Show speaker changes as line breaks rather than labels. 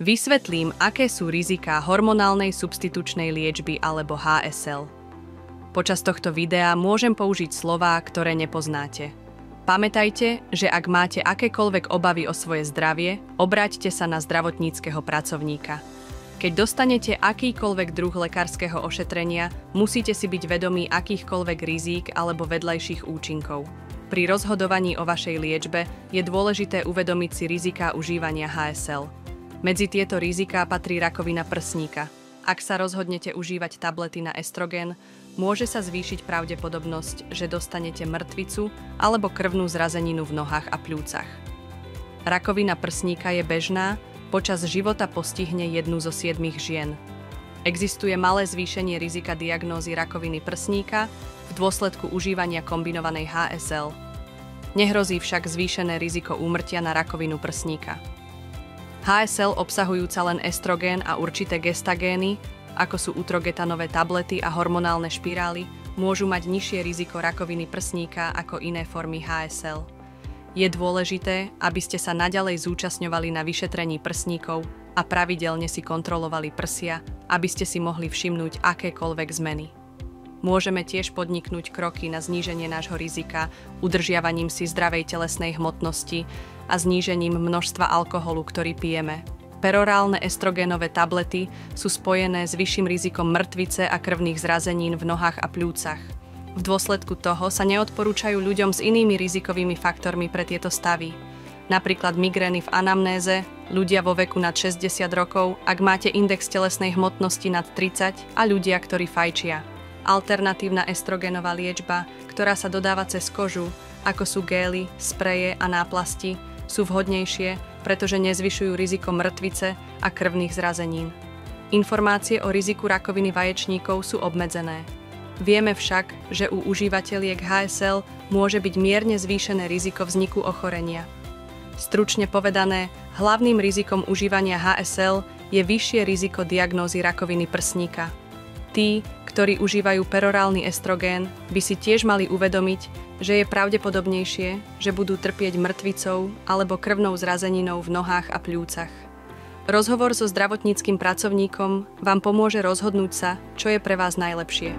Vysvetlím, aké sú riziká hormonálnej substitučnej liečby alebo HSL. Počas tohto videa môžem použiť slová, ktoré nepoznáte. Pamätajte, že ak máte akékoľvek obavy o svoje zdravie, obráťte sa na zdravotníckeho pracovníka. Keď dostanete akýkoľvek druh lekárskeho ošetrenia, musíte si byť vedomí akýchkoľvek rizík alebo vedľajších účinkov. Pri rozhodovaní o vašej liečbe je dôležité uvedomiť si riziká užívania HSL. Medzi tieto riziká patrí rakovina prsníka. Ak sa rozhodnete užívať tablety na estrogén, môže sa zvýšiť pravdepodobnosť, že dostanete mŕtvicu alebo krvnú zrazeninu v nohách a pľúcach. Rakovina prsníka je bežná, počas života postihne 1 zo 7 žien. Existuje malé zvýšenie rizika diagnózy rakoviny prsníka v dôsledku užívania kombinovanej HSL. Nehrozí však zvýšené riziko úmrtia na rakovinu prsníka. HSL obsahujúca len estrogén a určité gestagény, ako sú utrogetanové tablety a hormonálne špirály, môžu mať nižšie riziko rakoviny prsníka ako iné formy HSL. Je dôležité, aby ste sa naďalej zúčastňovali na vyšetrení prsníkov a pravidelne si kontrolovali prsia, aby ste si mohli všimnúť akékoľvek zmeny. Môžeme tiež podniknúť kroky na zníženie nášho rizika udržiavaním si zdravej telesnej hmotnosti a znížením množstva alkoholu, ktorý pijeme. Perorálne estrogénové tablety sú spojené s vyšším rizikom mŕtvice a krvných zrazenín v nohách a pľúcach. V dôsledku toho sa neodporúčajú ľuďom s inými rizikovými faktormi pre tieto stavy. Napríklad migrény v anamnéze, ľudia vo veku nad 60 rokov, ak máte index telesnej hmotnosti nad 30 a ľudia, ktorí fajčia. Alternatívna estrogénová liečba, ktorá sa dodáva cez kožu, ako sú gély, spreje a náplasti, sú vhodnejšie, pretože nezvyšujú riziko mŕtvice a krvných zrazenín. Informácie o riziku rakoviny vaječníkov sú obmedzené. Vieme však, že u užívateľiek HSL môže byť mierne zvýšené riziko vzniku ochorenia. Stručne povedané, hlavným rizikom užívania HSL je vyššie riziko diagnózy rakoviny prsníka. Tí, ktorí užívajú perorálny estrogén, by si tiež mali uvedomiť, že je pravdepodobnejšie, že budú trpieť mŕtvicou alebo krvnou zrazeninou v nohách a pľúcach. Rozhovor so zdravotníckym pracovníkom vám pomôže rozhodnúť sa, čo je pre vás najlepšie.